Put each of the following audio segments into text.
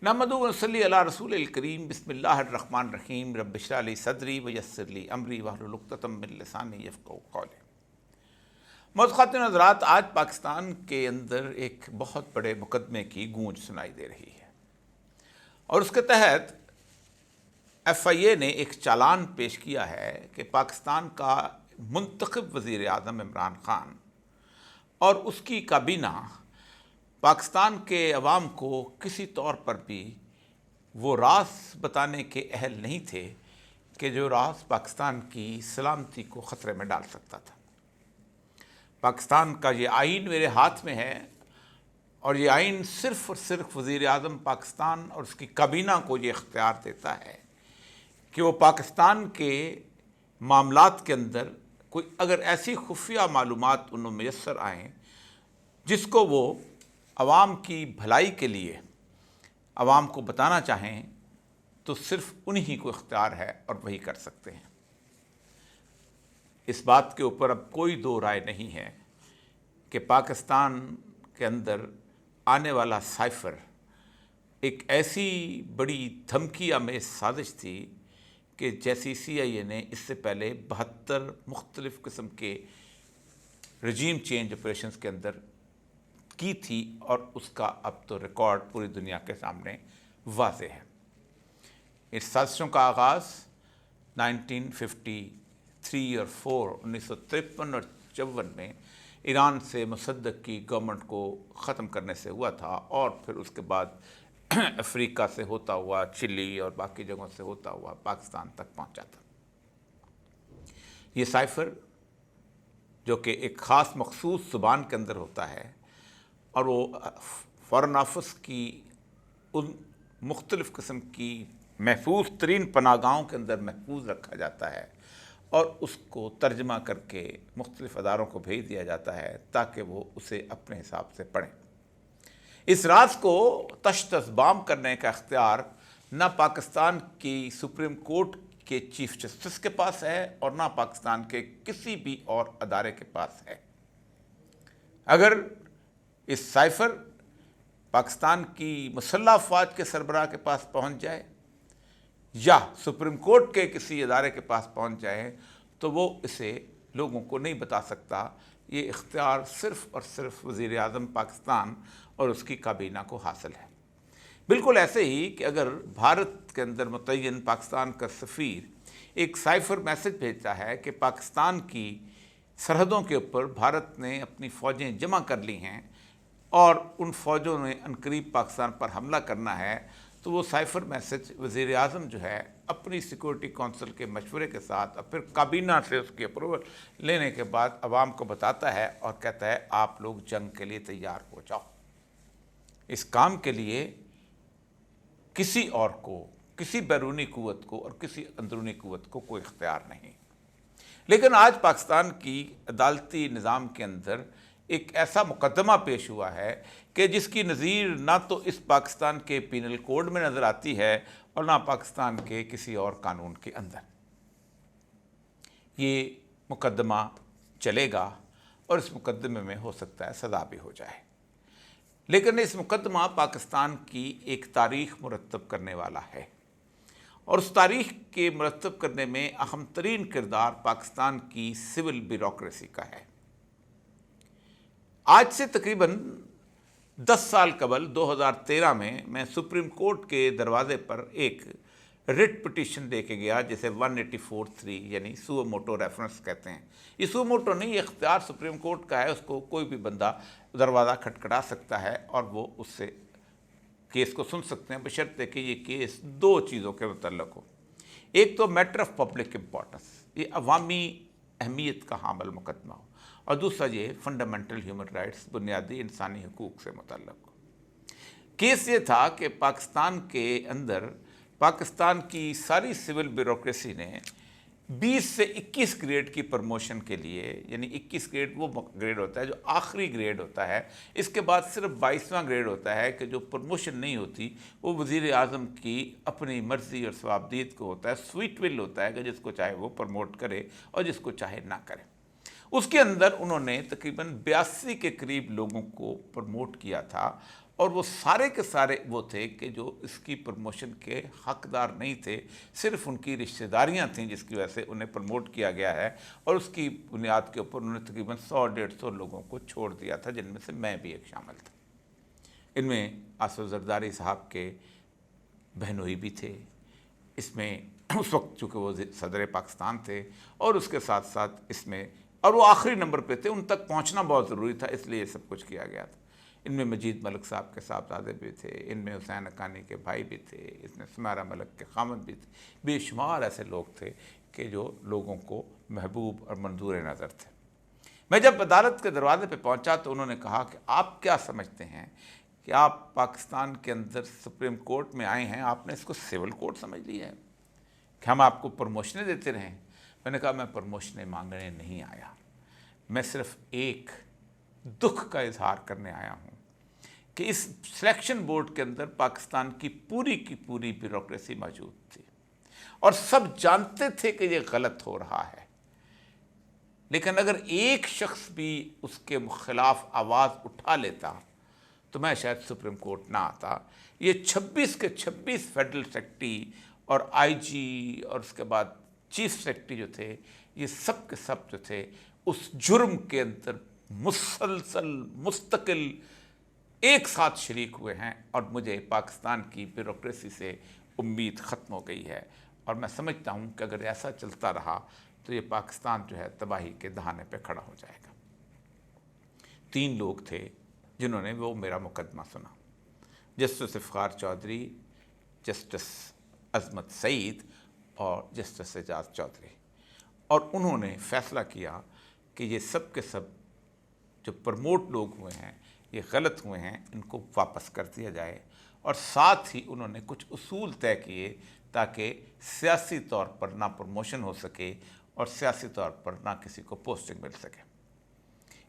نحمدہ و نصلی علی رسول الکریم بسم اللہ الرحمن الرحیم رب اشرح لی صدری ویسر لی امری واحلل عقدۃ من لسانی یفقہوا قولی۔ معزز خواتین و حضرات، آج پاکستان کے اندر ایک بہت بڑے مقدمے کی گونج سنائی دے رہی ہے اور اس کے تحت ایف آئی اے نے ایک چالان پیش کیا ہے کہ پاکستان کا منتخب وزیر اعظم عمران خان اور اس کی کابینہ پاکستان کے عوام کو کسی طور پر بھی وہ راز بتانے کے اہل نہیں تھے کہ جو راز پاکستان کی سلامتی کو خطرے میں ڈال سکتا تھا۔ پاکستان کا یہ آئین میرے ہاتھ میں ہے اور یہ آئین صرف اور صرف وزیر اعظم پاکستان اور اس کی کابینہ کو یہ اختیار دیتا ہے کہ وہ پاکستان کے معاملات کے اندر کوئی اگر ایسی خفیہ معلومات انہوں میسر آئیں جس کو وہ عوام کی بھلائی کے لیے عوام کو بتانا چاہیں تو صرف انہی کو اختیار ہے اور وہی کر سکتے ہیں۔ اس بات کے اوپر اب کوئی دو رائے نہیں ہے کہ پاکستان کے اندر آنے والا سائفر ایک ایسی بڑی دھمکی آمیز سازش تھی کہ جیسی سی آئی اے نے اس سے پہلے 72 مختلف قسم کے رجیم چینج آپریشنز کے اندر کی تھی اور اس کا اب تو ریکارڈ پوری دنیا کے سامنے واضح ہے۔ اس سازشوں کا آغاز 1953 اور 1953 اور 54 میں ایران سے مصدق کی گورنمنٹ کو ختم کرنے سے ہوا تھا اور پھر اس کے بعد افریقہ سے ہوتا ہوا چلی اور باقی جگہوں سے ہوتا ہوا پاکستان تک پہنچا تھا۔ یہ سائفر جو کہ ایک خاص مخصوص زبان کے اندر ہوتا ہے اور وہ فارن آفس کی ان مختلف قسم کی محفوظ ترین پناہ گاہوں کے اندر محفوظ رکھا جاتا ہے اور اس کو ترجمہ کر کے مختلف اداروں کو بھیج دیا جاتا ہے تاکہ وہ اسے اپنے حساب سے پڑھیں۔ اس راز کو تشخیص بام کرنے کا اختیار نہ پاکستان کی سپریم کورٹ کے چیف جسٹس کے پاس ہے اور نہ پاکستان کے کسی بھی اور ادارے کے پاس ہے۔ اگر اس سائفر پاکستان کی مسلح افواج کے سربراہ کے پاس پہنچ جائے یا سپریم کورٹ کے کسی ادارے کے پاس پہنچ جائے تو وہ اسے لوگوں کو نہیں بتا سکتا۔ یہ اختیار صرف اور صرف وزیر اعظم پاکستان اور اس کی کابینہ کو حاصل ہے۔ بالکل ایسے ہی کہ اگر بھارت کے اندر متعین پاکستان کا سفیر ایک سائفر میسج بھیجتا ہے کہ پاکستان کی سرحدوں کے اوپر بھارت نے اپنی فوجیں جمع کر لی ہیں اور ان فوجوں نے عنقریب پاکستان پر حملہ کرنا ہے، تو وہ سائفر میسج وزیر اعظم جو ہے اپنی سیکورٹی کونسل کے مشورے کے ساتھ اور پھر کابینہ سے اس کی اپروول لینے کے بعد عوام کو بتاتا ہے اور کہتا ہے آپ لوگ جنگ کے لیے تیار ہو جاؤ۔ اس کام کے لیے کسی اور کو، کسی بیرونی قوت کو اور کسی اندرونی قوت کو کوئی اختیار نہیں۔ لیکن آج پاکستان کی عدالتی نظام کے اندر ایک ایسا مقدمہ پیش ہوا ہے کہ جس کی نظیر نہ تو اس پاکستان کے پینل کوڈ میں نظر آتی ہے اور نہ پاکستان کے کسی اور قانون کے اندر۔ یہ مقدمہ چلے گا اور اس مقدمے میں ہو سکتا ہے سزا بھی ہو جائے، لیکن اس مقدمہ پاکستان کی ایک تاریخ مرتب کرنے والا ہے اور اس تاریخ کے مرتب کرنے میں اہم ترین کردار پاکستان کی سول بیوروکریسی کا ہے۔ آج سے تقریباً 10 سال قبل 2013 میں سپریم کورٹ کے دروازے پر ایک ریٹ پٹیشن دے کے گیا جسے 184(3 یعنی سو موٹو ریفرنس کہتے ہیں۔ یہ سو موٹو نہیں، یہ اختیار سپریم کورٹ کا ہے، اس کو کوئی بھی بندہ دروازہ کھٹکھٹا سکتا ہے اور وہ اس سے کیس کو سن سکتے ہیں بشرطے کہ یہ کیس دو چیزوں کے متعلق ہو۔ ایک تو میٹر آف پبلک امپورٹنس، یہ عوامی اہمیت کا حامل مقدمہ ہو، اور دوسرا یہ فنڈامنٹل ہیومن رائٹس، بنیادی انسانی حقوق سے متعلق ہو۔ کیس یہ تھا کہ پاکستان کے اندر پاکستان کی ساری سول بیوروکریسی نے 20 سے 21 گریڈ کی پروموشن کے لیے، یعنی 21 گریڈ وہ گریڈ ہوتا ہے جو آخری گریڈ ہوتا ہے، اس کے بعد صرف 22واں گریڈ ہوتا ہے کہ جو پروموشن نہیں ہوتی وہ وزیر اعظم کی اپنی مرضی اور ثوابدید کو ہوتا ہے، سویٹ ول ہوتا ہے کہ جس کو چاہے وہ پروموٹ کرے اور جس کو چاہے نہ کرے۔ اس کے اندر انہوں نے تقریباً 82 کے قریب لوگوں کو پروموٹ کیا تھا اور وہ سارے کے سارے وہ تھے کہ جو اس کی پروموشن کے حقدار نہیں تھے، صرف ان کی رشتہ داریاں تھیں جس کی وجہ سے انہیں پروموٹ کیا گیا ہے، اور اس کی بنیاد کے اوپر انہوں نے تقریباً 100-150 لوگوں کو چھوڑ دیا تھا، جن میں سے میں بھی ایک شامل تھا۔ ان میں آصف زرداری صاحب کے بہنوئی بھی تھے، اس میں اس وقت چونکہ وہ صدر پاکستان تھے، اور اس کے ساتھ ساتھ اس میں، اور وہ آخری نمبر پہ تھے، ان تک پہنچنا بہت ضروری تھا، اس لیے یہ سب کچھ کیا گیا تھا۔ ان میں مجید ملک صاحب کے صاحبزادے بھی تھے، ان میں حسین حقانی کے بھائی بھی تھے، اس میں سمیرہ ملک کے خامد بھی تھے، بے شمار ایسے لوگ تھے کہ جو لوگوں کو محبوب اور منظور نظر تھے۔ میں جب عدالت کے دروازے پہ پہنچا تو انہوں نے کہا کہ آپ کیا سمجھتے ہیں کہ آپ پاکستان کے اندر سپریم کورٹ میں آئے ہیں، آپ نے اس کو سول کورٹ سمجھ لیا ہے کہ ہم آپ کو پروموشنیں دیتے رہیں؟ میں نے کہا میں پروموشنیں مانگنے نہیں آیا، میں صرف ایک دکھ کا اظہار کرنے آیا ہوں کہ اس سلیکشن بورڈ کے اندر پاکستان کی پوری بیوروکریسی موجود تھی، اور سب جانتے تھے کہ یہ غلط ہو رہا ہے، لیکن اگر ایک شخص بھی اس کے خلاف آواز اٹھا لیتا تو میں شاید سپریم کورٹ نہ آتا۔ یہ 26 کے 26 فیڈرل سیکرٹری اور آئی جی اور اس کے بعد چیف سیکرٹری جو تھے، یہ سب کے سب جو تھے اس جرم کے اندر مسلسل مستقل ایک ساتھ شریک ہوئے ہیں، اور مجھے پاکستان کی بیوروکریسی سے امید ختم ہو گئی ہے، اور میں سمجھتا ہوں کہ اگر ایسا چلتا رہا تو یہ پاکستان جو ہے تباہی کے دہانے پہ کھڑا ہو جائے گا۔ 3 لوگ تھے جنہوں نے وہ میرا مقدمہ سنا، جسٹس افتخار چودھری، جسٹس عظمت سعید اور جسٹس اعجاز چودھری، اور انہوں نے فیصلہ کیا کہ یہ سب کے سب جو پرموٹ لوگ ہوئے ہیں یہ غلط ہوئے ہیں، ان کو واپس کر دیا جائے، اور ساتھ ہی انہوں نے کچھ اصول طے کیے تاکہ سیاسی طور پر نہ پروموشن ہو سکے اور سیاسی طور پر نہ کسی کو پوسٹنگ مل سکے۔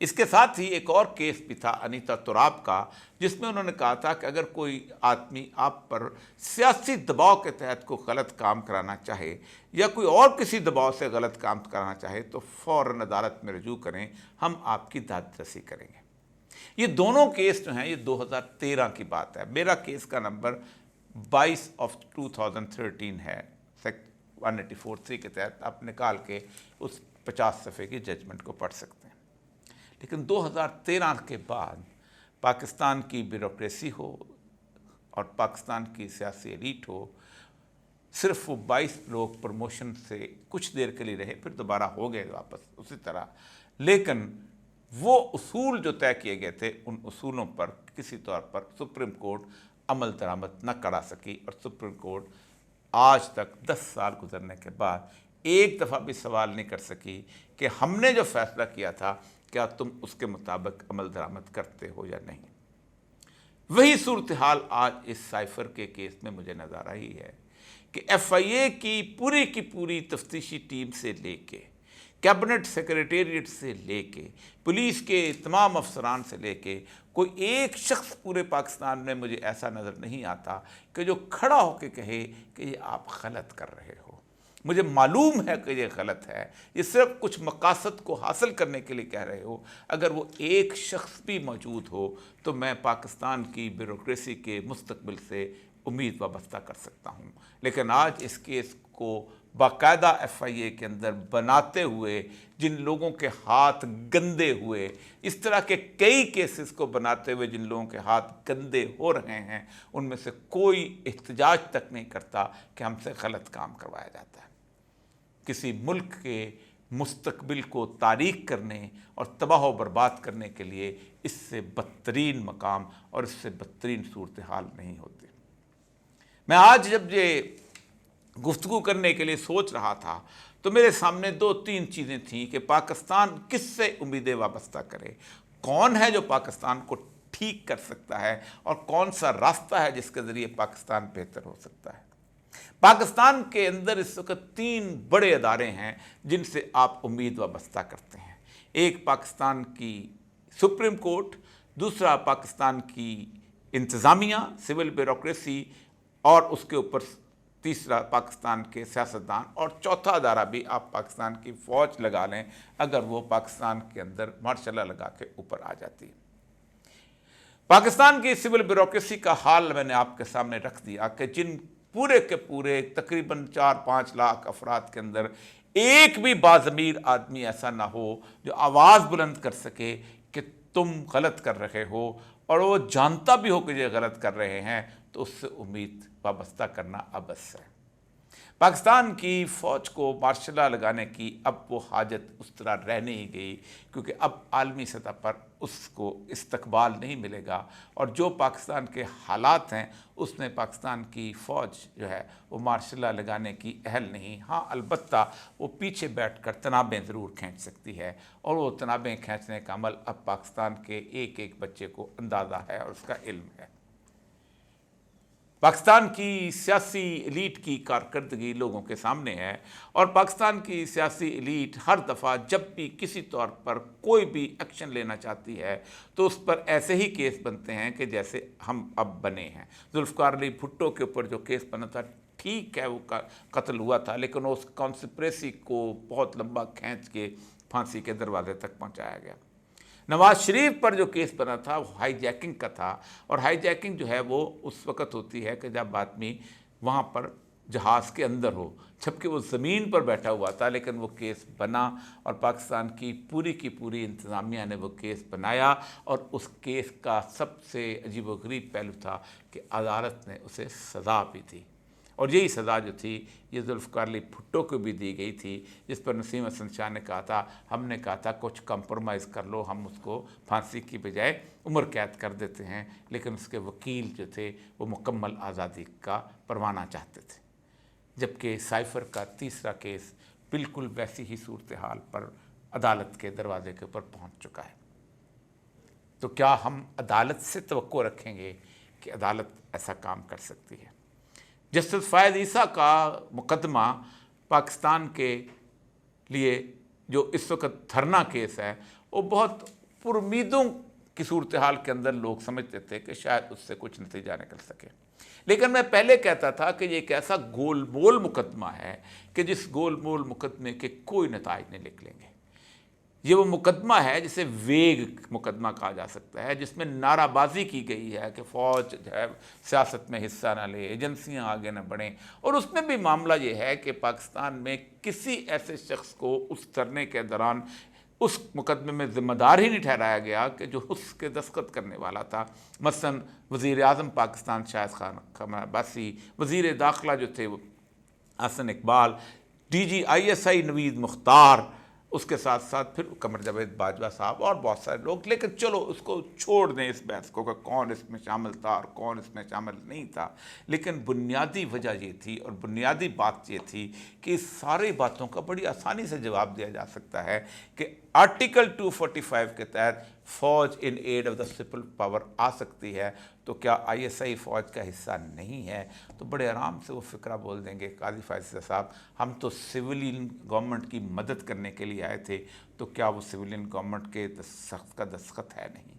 اس کے ساتھ ہی ایک اور کیس بھی تھا انیتا تراب کا، جس میں انہوں نے کہا تھا کہ اگر کوئی آدمی آپ پر سیاسی دباؤ کے تحت کوئی غلط کام کرانا چاہے یا کوئی اور کسی دباؤ سے غلط کام کرانا چاہے تو فوراً عدالت میں رجوع کریں، ہم آپ کی داد رسی کریں گے۔ یہ دونوں کیس جو ہیں یہ 2013 کی بات ہے۔ میرا کیس کا نمبر 22/2013 ہے، 184(3) کے تحت آپ نکال کے اس 50 صفحے کی ججمنٹ کو پڑھ سکتے ہیں۔ لیکن 2013 کے بعد پاکستان کی بیوروکریسی ہو اور پاکستان کی سیاسی ایلیٹ ہو، صرف وہ 22 لوگ پروموشن سے کچھ دیر کے لیے رہے، پھر دوبارہ ہو گئے واپس اسی طرح، لیکن وہ اصول جو طے کیے گئے تھے ان اصولوں پر کسی طور پر سپریم کورٹ عمل درآمد نہ کرا سکی، اور سپریم کورٹ آج تک 10 سال گزرنے کے بعد ایک دفعہ بھی سوال نہیں کر سکی کہ ہم نے جو فیصلہ کیا تھا کیا تم اس کے مطابق عمل درآمد کرتے ہو یا نہیں۔ وہی صورتحال آج اس سائفر کے کیس میں مجھے نظر آئی ہے کہ ایف آئی اے کی پوری تفتیشی ٹیم سے لے کے کیبنٹ سیکریٹریٹ سے لے کے پولیس کے تمام افسران سے لے کے کوئی ایک شخص پورے پاکستان میں مجھے ایسا نظر نہیں آتا کہ جو کھڑا ہو کے کہے کہ یہ آپ غلط کر رہے ہو۔ مجھے معلوم ہے کہ یہ غلط ہے، یہ صرف کچھ مقاصد کو حاصل کرنے کے لیے کہہ رہے ہو۔ اگر وہ ایک شخص بھی موجود ہو تو میں پاکستان کی بیوروکریسی کے مستقبل سے امید وابستہ کر سکتا ہوں، لیکن آج اس کیس کو باقاعدہ ایف آئی اے کے اندر بناتے ہوئے جن لوگوں کے ہاتھ گندے ہوئے، اس طرح کے کئی کیسز کو بناتے ہوئے جن لوگوں کے ہاتھ گندے ہو رہے ہیں، ان میں سے کوئی احتجاج تک نہیں کرتا کہ ہم سے غلط کام کروایا جاتا ہے۔ کسی ملک کے مستقبل کو تاریک کرنے اور تباہ و برباد کرنے کے لیے اس سے بدترین مقام اور اس سے بدترین صورتحال نہیں ہوتی۔ میں آج جب یہ گفتگو کرنے کے لیے سوچ رہا تھا تو میرے سامنے 2-3 چیزیں تھیں کہ پاکستان کس سے امیدیں وابستہ کرے، کون ہے جو پاکستان کو ٹھیک کر سکتا ہے، اور کون سا راستہ ہے جس کے ذریعے پاکستان بہتر ہو سکتا ہے۔ پاکستان کے اندر اس وقت 3 بڑے ادارے ہیں جن سے آپ امید وابستہ کرتے ہیں۔ ایک پاکستان کی سپریم کورٹ، دوسرا پاکستان کی انتظامیہ سول بیوروکریسی، اور اس کے اوپر تیسرا پاکستان کے سیاستدان، اور چوتھا ادارہ بھی آپ پاکستان کی فوج لگا لیں اگر وہ پاکستان کے اندر مارشل لا لگا کے اوپر آ جاتی ہے۔ पाकिस्तान की सिविल ब्यूरोक्रेसी का हाल मैंने आपके सामने रख दिया कि जिन पूरे के पूरे तकरीबन 4-5 लाख अफराद के अंदर एक भी बाज़मीर आदमी ऐसा ना हो जो आवाज़ बुलंद कर सके कि तुम गलत कर रहे हो, और वो जानता भी हो कि ये गलत कर रहे हैं, तो उससे उम्मीद वाबस्ता करना अबस है। पाकिस्तान की फ़ौज को मार्शल लॉ लगाने की अब वो हाजत उस तरह रह नहीं गई, क्योंकि अब आलमी सतह पर उसको इस्तकबाल नहीं मिलेगा, और जो पाकिस्तान के हालात हैं उसमें पाकिस्तान की फ़ौज जो है वो मार्शल लॉ लगाने की अहल नहीं। हाँ, अलबत्ता वो पीछे बैठकर तनाबें ज़रूर खींच सकती है, और वो तनाबें खींचने का अमल अब पाकिस्तान के एक एक बच्चे को अंदाज़ा है और उसका इल्म है। पाकिस्तान की सियासी एलीट की कारकर्दगी लोगों के सामने है, और पाकिस्तान की सियासी एलीट हर दफ़ा जब भी किसी तौर पर कोई भी एक्शन लेना चाहती है तो उस पर ऐसे ही केस बनते हैं कि जैसे हम अब बने हैं। जुल्फ़िकार अली भुट्टो के ऊपर जो केस बना था, ठीक है वो कत्ल हुआ था, लेकिन उस कॉन्स्पिरेसी को बहुत लंबा खींच के फांसी के दरवाजे तक पहुँचाया गया। नवाज शरीफ पर जो केस बना था वो हाईजैकिंग का था, और हाईजैकिंग जो है वो उस वक़्त होती है कि जब आदमी वहाँ पर जहाज़ के अंदर हो, जबकि वो ज़मीन पर बैठा हुआ था, लेकिन वो केस बना और पाकिस्तान की पूरी इंतज़ामिया ने वो केस बनाया, और उस केस का सबसे अजीबोगरीब पहलू था कि अदालत ने उसे सज़ा भी दी, और यही सज़ा जो थी ये जुल्फ़िकार अली भुट्टो को भी दी गई थी, जिस पर नसीम हसन शाह ने कहा था, हमने कहा था कुछ कंप्रोमाइज़ कर लो, हम उसको फांसी की बजाय उम्र कैद कर देते हैं, लेकिन उसके वकील जो थे वो मुकम्मल आज़ादी का परवाना चाहते थे। जबकि साइफ़र का तीसरा केस बिल्कुल वैसी ही सूरत हाल पर अदालत के दरवाजे के ऊपर पहुँच चुका है। तो क्या हम अदालत से तवक्को रखेंगे कि अदालत ऐसा काम कर सकती है? जस्टिस फ़ायद ईसा का मुकदमा पाकिस्तान के लिए जो इस वक्त धरना केस है, वो बहुत पुरुमीदों की सूरत हाल के अंदर लोग समझते थे कि शायद उससे कुछ नतीजा निकल सके, लेकिन मैं पहले कहता था कि ये एक ऐसा गोलमोल मुकदमा है कि जिस गोलमोल मुकदमे के कोई नताइज नहीं निकलेंगे। ये वो मुकदमा है जिसे वेग मुकदमा कहा जा सकता है, जिसमें नाराबाजी की गई है कि फ़ौज जो है सियासत में हिस्सा ना ले, एजेंसियां आगे ना बढ़ें, और उसमें भी मामला ये है कि पाकिस्तान में किसी ऐसे शख्स को उस धरने के दौरान उस मुकदमे में ज़िम्मेदार ही नहीं ठहराया गया कि जो उसके दस्तखत करने वाला था। मसलन वज़ीर आज़म पाकिस्तान शाहिद खान अब्बासी, वज़ीर दाखिला जो थे वो हसन इकबाल, DGISI नवीद मुख्तार, उसके साथ साथ फिर कमर जावेद बाजवा साहब और बहुत सारे लोग। लेकिन चलो उसको छोड़ दें इस बहस को कि कौन इसमें शामिल था और कौन इसमें शामिल नहीं था, लेकिन बुनियादी वजह ये थी और बुनियादी बात ये थी कि इस सारी बातों का बड़ी आसानी से जवाब दिया जा सकता है कि आर्टिकल 245 के तहत फ़ौज in aid of the civil power आ सकती है, तो क्या ISI फ़ौज का हिस्सा नहीं है? तो बड़े आराम से वो फ़िक्रा बोल देंगे, काजी फ़ायद ईसा साहब हम तो सिविलियन गवर्नमेंट की मदद करने के लिए आए थे, तो क्या वो सिविलियन गवर्नमेंट के सख्त का दस्तखत है? नहीं।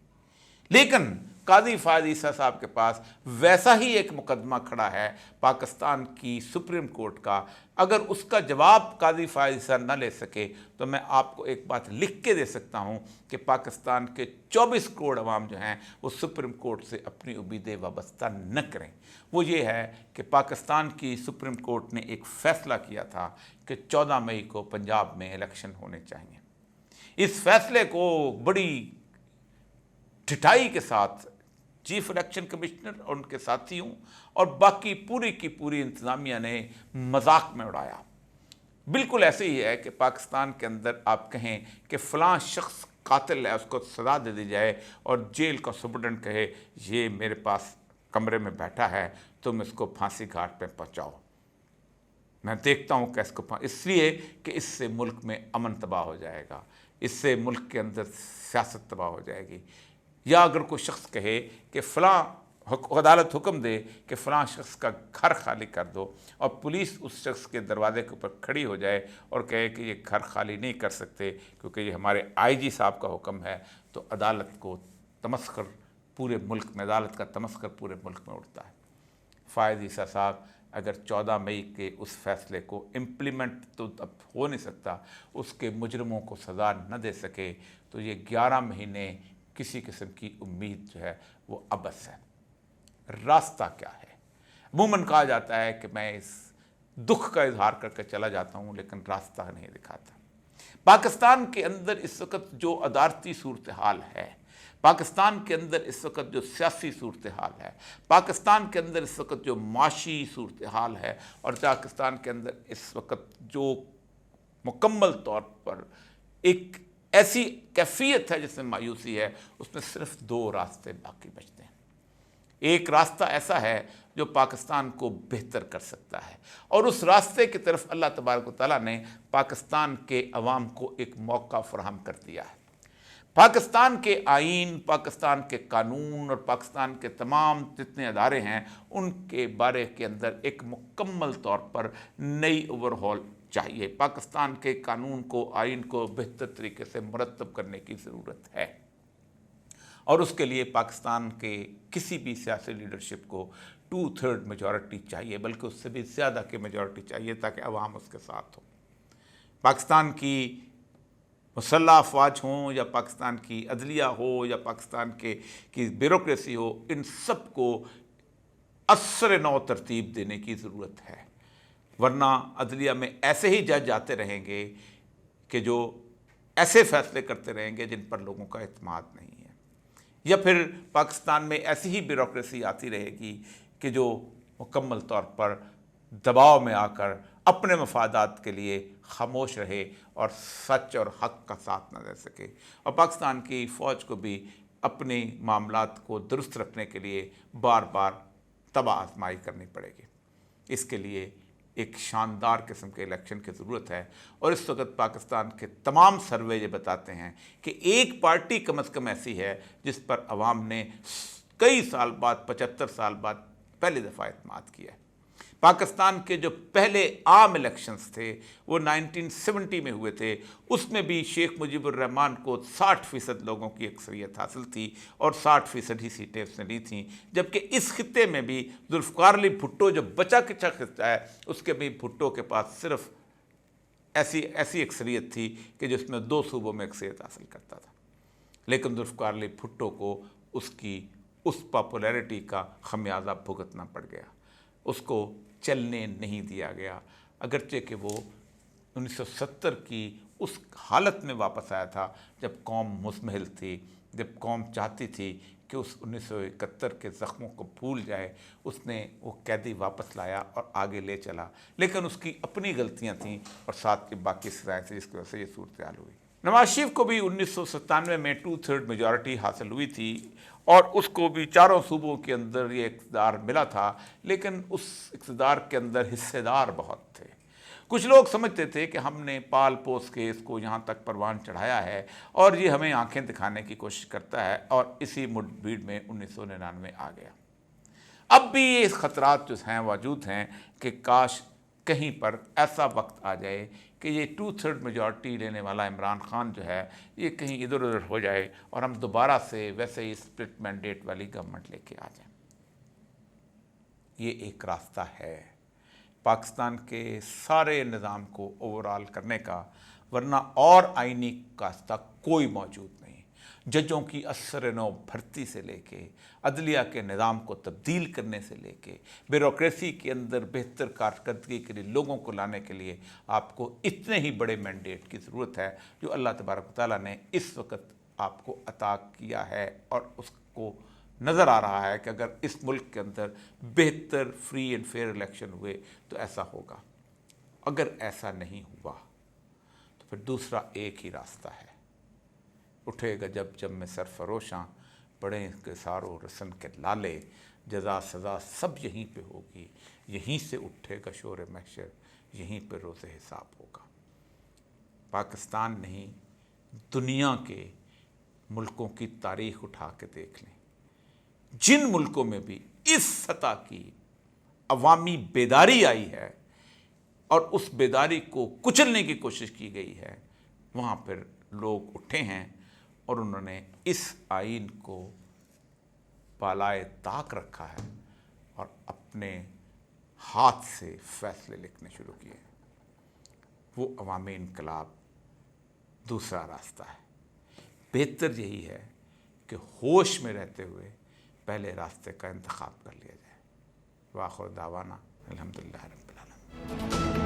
लेकिन काजी फ़ायद ईसा साहब के पास वैसा ही एक मुकदमा खड़ा है पाकिस्तान की सुप्रीम कोर्ट का। अगर उसका जवाब काजी फ़ायद ईसा न ले सके तो मैं आपको एक बात लिख के दे सकता हूँ कि पाकिस्तान के 24 करोड़ अवाम जो हैं वो सुप्रीम कोर्ट से अपनी उम्मीदें वाबस्ता न करें। वो ये है कि पाकिस्तान की सुप्रीम कोर्ट ने एक फ़ैसला किया था कि 14 मई को पंजाब में इलेक्शन होने चाहिए। इस फैसले को बड़ी ढिठाई के साथ चीफ इलेक्शन कमिश्नर और उनके साथियों और बाकी पूरी की पूरी इंतज़ामिया ने मजाक में उड़ाया। बिल्कुल ऐसे ही है कि पाकिस्तान के अंदर आप कहें कि फ़लाँ शख्स कातिल है, उसको सज़ा दे दी जाए और जेल का सुपरडेंट कहे ये मेरे पास कमरे में बैठा है, तुम इसको फांसी घाट पे पहुँचाओ। मैं देखता हूँ कि इसको, इसलिए कि इससे मुल्क में अमन तबाह हो जाएगा, इससे मुल्क के अंदर सियासत तबाह हो जाएगी। या अगर कोई शख्स कहे कि फ़लाँ अदालत हुक्म दे कि फ़लाँ शख्स का घर खाली कर दो और पुलिस उस शख्स के दरवाजे के ऊपर खड़ी हो जाए और कहे कि ये घर खाली नहीं कर सकते क्योंकि ये हमारे IG साहब का हुक्म है, तो अदालत को तमस्खर पूरे मुल्क में, अदालत का तमस्खर पूरे मुल्क में उठता है। फ़ायद ईसा साहब अगर 14 मई के उस फैसले को इम्प्लीमेंट तो अब हो नहीं सकता, उसके मुजरमों को सज़ा न दे सके तो ये 11 महीने किसी किस्म की उम्मीद जो है वो अबस है। रास्ता क्या है? अमूमन कहा जाता है कि मैं इस दुख का इजहार करके चला जाता हूँ लेकिन रास्ता नहीं दिखाता। पाकिस्तान के अंदर इस वक्त जो अदालती सूरत हाल है, पाकिस्तान के अंदर इस वक्त जो सियासी सूरत हाल है, पाकिस्तान के अंदर इस वक्त जो माशी सूरत हाल है, और पाकिस्तान के अंदर इस वक्त जो मुकम्मल तौर पर एक ऐसी कैफियत है जिसमें मायूसी है, उसमें सिर्फ दो रास्ते बाकी बचते हैं। एक रास्ता ऐसा है जो पाकिस्तान को बेहतर कर सकता है, और उस रास्ते की तरफ अल्लाह तबारक व तआला ने पाकिस्तान के अवाम को एक मौका फराहम कर दिया है। पाकिस्तान के आइन, पाकिस्तान के कानून और पाकिस्तान के तमाम जितने अदारे हैं उनके बारे के अंदर एक मुकम्मल तौर पर नई ओवरहॉल चाहिए। पाकिस्तान के कानून को, आइन को बेहतर तरीके से मुरतब करने की ज़रूरत है, और उसके लिए पाकिस्तान के किसी भी सियासी लीडरशिप को 2/3 मेजॉरिटी चाहिए, बल्कि उससे भी ज़्यादा की मेजॉरिटी चाहिए ताकि अवाम उसके साथ हो। पाकिस्तान की मुसल्लह अफवाज हों या पाकिस्तान की अदलिया हो या पाकिस्तान की ब्यूरोक्रेसी हो, इन सब को असर नौ तरतीब देने की ज़रूरत है, वरना अदलिया में ऐसे ही जज आते रहेंगे कि जो ऐसे फैसले करते रहेंगे जिन पर लोगों का एतमाद नहीं है, या फिर पाकिस्तान में ऐसी ही ब्यूरोक्रेसी आती रहेगी कि जो मुकम्मल तौर पर दबाव में आकर अपने मफादात के लिए खामोश रहे और सच और हक का साथ न दे सके, और पाकिस्तान की फ़ौज को भी अपने मामलात को दुरुस्त रखने के लिए बार बार तबाह आजमाई करनी पड़ेगी। इसके लिए एक शानदार किस्म के इलेक्शन की ज़रूरत है, और इस वक्त पाकिस्तान के तमाम सर्वे ये बताते हैं कि एक पार्टी कम अज़ कम ऐसी है जिस पर अवाम ने कई साल बाद, 75 साल बाद पहली दफ़ा एतमाद किया है। पाकिस्तान के जो पहले आम इलेक्शंस थे वो 1970 में हुए थे, उसमें भी शेख मुजीबुर रहमान को 60% लोगों की अक्सरियत हासिल थी और 60% ही सीटें उसने ली थीं, जबकि इस खित्ते में भी जुल्फ़िकार अली भुट्टो जो बचा किचा खित्ता है, उसके भी भुट्टो के पास सिर्फ ऐसी अक्सरियत थी कि जिसमें 2 सूबों में अक्सरियत हासिल करता था, लेकिन जुल्फ़िकार अली भुट्टो को उसकी उस पॉपुलैरिटी का खमियाजा भुगतना पड़ गया, उसको चलने नहीं दिया गया, अगरचे कि वो 1970 की उस हालत में वापस आया था जब कौम मुज़महिल थी, जब कौम चाहती थी कि उस 1971 के ज़ख्मों को भूल जाए। उसने वो कैदी वापस लाया और आगे ले चला, लेकिन उसकी अपनी गलतियां थीं और साथ की बाकी सजाएँ थी, जिसकी वजह से ये सूरत हाल हुई। नवाज शरीफ को भी 1997 में 2/3 मेजॉरिटी हासिल हुई थी और उसको भी चारों सूबों के अंदर ये इक़्तिदार मिला था, लेकिन उस इक़्तिदार के अंदर हिस्सेदार बहुत थे। कुछ लोग समझते थे कि हमने पाल पोस के इसको यहाँ तक परवान चढ़ाया है और ये हमें आंखें दिखाने की कोशिश करता है, और इसी मुठभेड़ में 1999 आ गया। अब भी ये ख़तरात जो हैं मौजूद हैं कि काश कहीं पर ऐसा वक्त आ जाए कि ये 2/3 मेजॉरिटी लेने वाला इमरान खान जो है ये कहीं इधर उधर हो जाए और हम दोबारा से वैसे ही स्प्लिट मैंडेट वाली गवर्नमेंट लेके आ जाएं। ये एक रास्ता है पाकिस्तान के सारे निज़ाम को ओवरऑल करने का, वरना और आइनी रास्ता कोई मौजूद नहीं। जजों की असर नौ भर्ती से लेके अदलिया के निज़ाम को तब्दील करने से लेके ब्यूरोक्रेसी के अंदर बेहतर कारकर्दगी के लिए लोगों को लाने के लिए आपको इतने ही बड़े मैंडेट की ज़रूरत है जो अल्लाह तबारक व तआला ने इस वक्त आपको अता किया है, और उसको नज़र आ रहा है कि अगर इस मुल्क के अंदर बेहतर फ्री एंड फेयर इलेक्शन हुए तो ऐसा होगा। अगर ऐसा नहीं हुआ तो फिर दूसरा एक ही रास्ता है, उठेगा जब जब में सरफरोशां पड़े के सारो रसन के लाले, जजा सज़ा सब यहीं पे होगी, यहीं से उठेगा शोर महशर, यहीं पे रोज़े हिसाब होगा। पाकिस्तान नहीं, दुनिया के मुल्कों की तारीख़ उठा के देख लें, जिन मुल्कों में भी इस सतह की अवामी बेदारी आई है और उस बेदारी को कुचलने की कोशिश की गई है, वहाँ पर लोग उठे हैं और उन्होंने इस आइन को पालाए ताक रखा है और अपने हाथ से फैसले लिखने शुरू किए। वो अवामी इनकलाब दूसरा रास्ता है। बेहतर यही है کہ ہوش میں رہتے ہوئے پہلے راستے کا انتخاب کر لیا جائے۔ وآخر دعوانا الحمدللہ رب العالمین۔